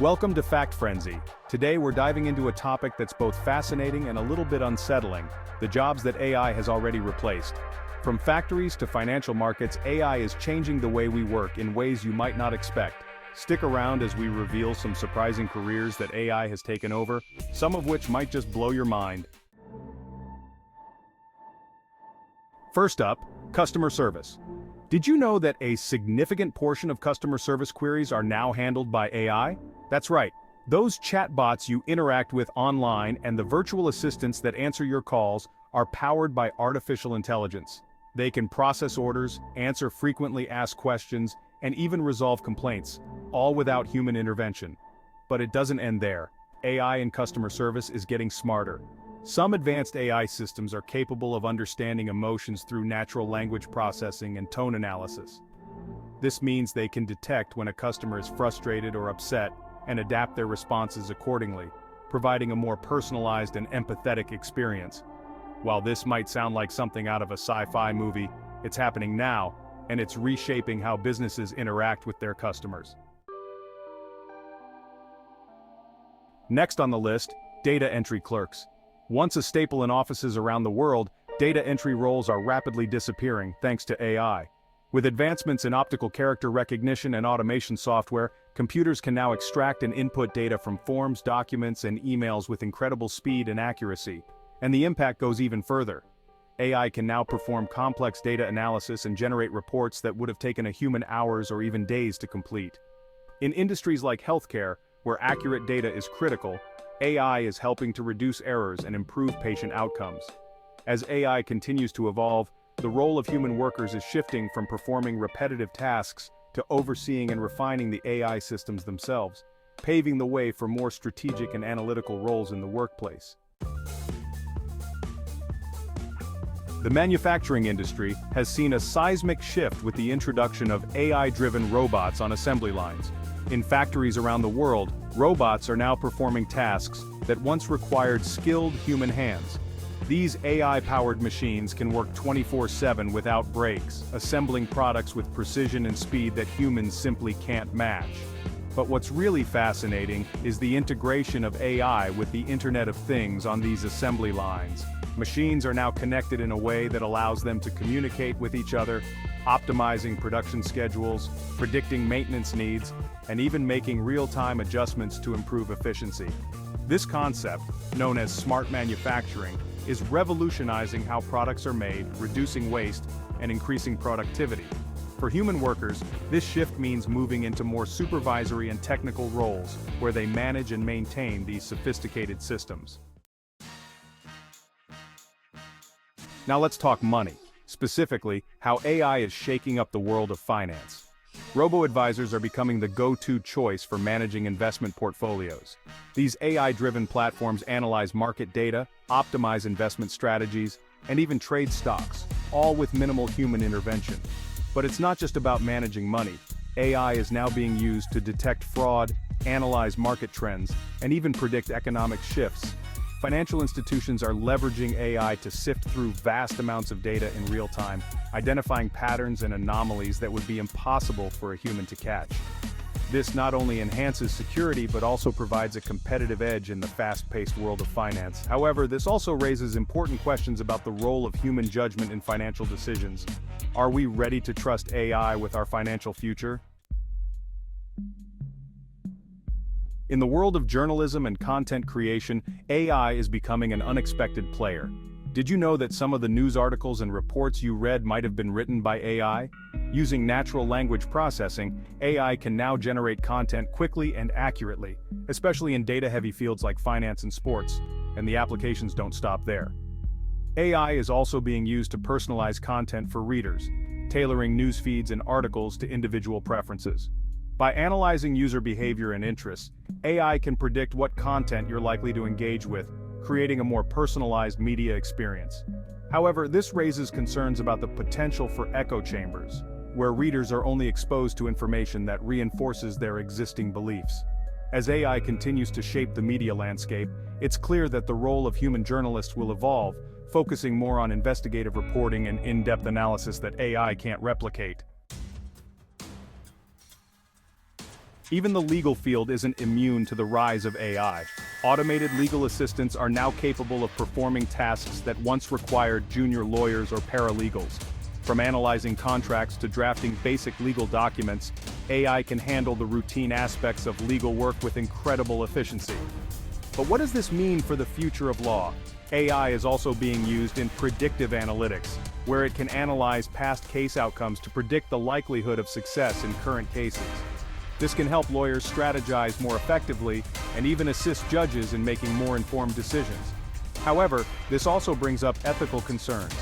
Welcome to Fact Frenzy. Today we're diving into a topic that's both fascinating and a little bit unsettling: the jobs that AI has already replaced. From factories to financial markets, AI is changing the way we work in ways you might not expect. Stick around as we reveal some surprising careers that AI has taken over, some of which might just blow your mind. First up, customer service. Did you know that a significant portion of customer service queries are now handled by AI? That's right, those chatbots you interact with online and the virtual assistants that answer your calls are powered by artificial intelligence. They can process orders, answer frequently asked questions, and even resolve complaints, all without human intervention. But it doesn't end there. AI in customer service is getting smarter. Some advanced AI systems are capable of understanding emotions through natural language processing and tone analysis. This means they can detect when a customer is frustrated or upset and adapt their responses accordingly, providing a more personalized and empathetic experience. While this might sound like something out of a sci-fi movie, it's happening now, and it's reshaping how businesses interact with their customers. Next on the list, data entry clerks. Once a staple in offices around the world, data entry roles are rapidly disappearing thanks to AI. With advancements in optical character recognition and automation software, computers can now extract and input data from forms, documents, and emails with incredible speed and accuracy. And the impact goes even further. AI can now perform complex data analysis and generate reports that would have taken a human hours or even days to complete. In industries like healthcare, where accurate data is critical, AI is helping to reduce errors and improve patient outcomes. As AI continues to evolve, the role of human workers is shifting from performing repetitive tasks to overseeing and refining the AI systems themselves, paving the way for more strategic and analytical roles in the workplace. The manufacturing industry has seen a seismic shift with the introduction of AI-driven robots on assembly lines. In factories around the world, robots are now performing tasks that once required skilled human hands. These AI-powered machines can work 24/7 without breaks, assembling products with precision and speed that humans simply can't match. But what's really fascinating is the integration of AI with the Internet of Things on these assembly lines. Machines are now connected in a way that allows them to communicate with each other, optimizing production schedules, predicting maintenance needs, and even making real-time adjustments to improve efficiency. This concept, known as smart manufacturing, is revolutionizing how products are made, reducing waste, and increasing productivity. For human workers, this shift means moving into more supervisory and technical roles, where they manage and maintain these sophisticated systems. Now let's talk money, specifically how AI is shaking up the world of finance. Robo-advisors are becoming the go-to choice for managing investment portfolios. These AI-driven platforms analyze market data, optimize investment strategies, and even trade stocks, all with minimal human intervention. But it's not just about managing money. AI is now being used to detect fraud, analyze market trends, and even predict economic shifts. Financial institutions are leveraging AI to sift through vast amounts of data in real time, identifying patterns and anomalies that would be impossible for a human to catch. This not only enhances security but also provides a competitive edge in the fast-paced world of finance. However, this also raises important questions about the role of human judgment in financial decisions. Are we ready to trust AI with our financial future? In the world of journalism and content creation, AI is becoming an unexpected player. Did you know that some of the news articles and reports you read might have been written by AI? Using natural language processing, AI can now generate content quickly and accurately, especially in data-heavy fields like finance and sports, and the applications don't stop there. AI is also being used to personalize content for readers, tailoring news feeds and articles to individual preferences. By analyzing user behavior and interests, AI can predict what content you're likely to engage with, creating a more personalized media experience. However, this raises concerns about the potential for echo chambers, where readers are only exposed to information that reinforces their existing beliefs. As AI continues to shape the media landscape, it's clear that the role of human journalists will evolve, focusing more on investigative reporting and in-depth analysis that AI can't replicate. Even the legal field isn't immune to the rise of AI. Automated legal assistants are now capable of performing tasks that once required junior lawyers or paralegals. From analyzing contracts to drafting basic legal documents, AI can handle the routine aspects of legal work with incredible efficiency. But what does this mean for the future of law? AI is also being used in predictive analytics, where it can analyze past case outcomes to predict the likelihood of success in current cases. This can help lawyers strategize more effectively and even assist judges in making more informed decisions. However, this also brings up ethical concerns.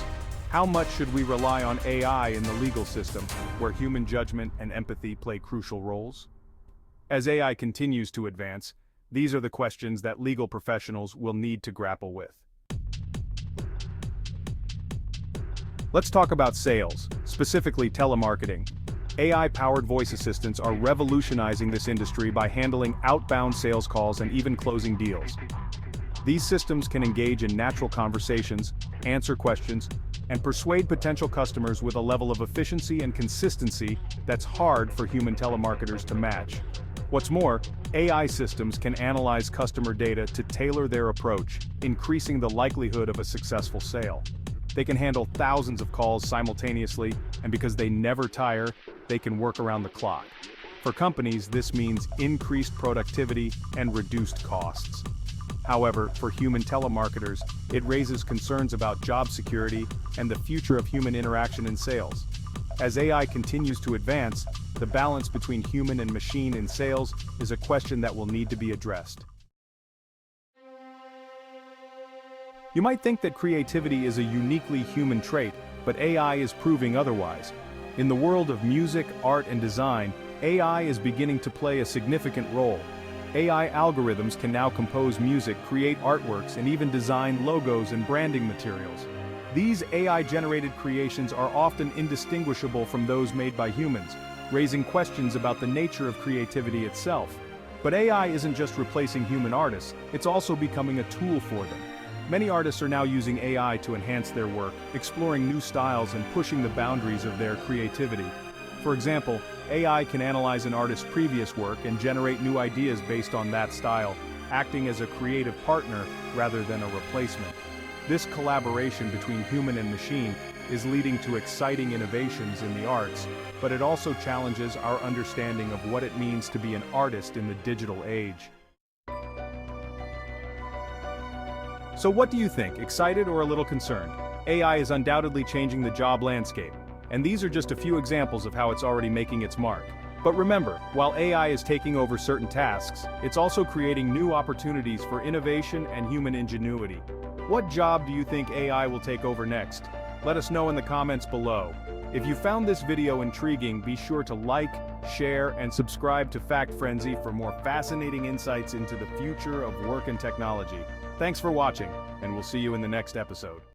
How much should we rely on AI in the legal system, where human judgment and empathy play crucial roles? As AI continues to advance, these are the questions that legal professionals will need to grapple with. Let's talk about sales, specifically telemarketing. AI-powered voice assistants are revolutionizing this industry by handling outbound sales calls and even closing deals. These systems can engage in natural conversations, answer questions, and persuade potential customers with a level of efficiency and consistency that's hard for human telemarketers to match. What's more, AI systems can analyze customer data to tailor their approach, increasing the likelihood of a successful sale. They can handle thousands of calls simultaneously, and because they never tire, they can work around the clock. For companies, this means increased productivity and reduced costs. However, for human telemarketers, it raises concerns about job security and the future of human interaction in sales. As AI continues to advance, the balance between human and machine in sales is a question that will need to be addressed. You might think that creativity is a uniquely human trait, but AI is proving otherwise. In the world of music, art, and design, AI is beginning to play a significant role. AI algorithms can now compose music, create artworks, and even design logos and branding materials. These AI-generated creations are often indistinguishable from those made by humans, raising questions about the nature of creativity itself. But AI isn't just replacing human artists, it's also becoming a tool for them. Many artists are now using AI to enhance their work, exploring new styles and pushing the boundaries of their creativity. For example, AI can analyze an artist's previous work and generate new ideas based on that style, acting as a creative partner rather than a replacement. This collaboration between human and machine is leading to exciting innovations in the arts, but it also challenges our understanding of what it means to be an artist in the digital age. So what do you think, excited or a little concerned? AI is undoubtedly changing the job landscape, and these are just a few examples of how it's already making its mark. But remember, while AI is taking over certain tasks, it's also creating new opportunities for innovation and human ingenuity. What job do you think AI will take over next? Let us know in the comments below. If you found this video intriguing, be sure to like, share, and subscribe to Fact Frenzy for more fascinating insights into the future of work and technology. Thanks for watching, and we'll see you in the next episode.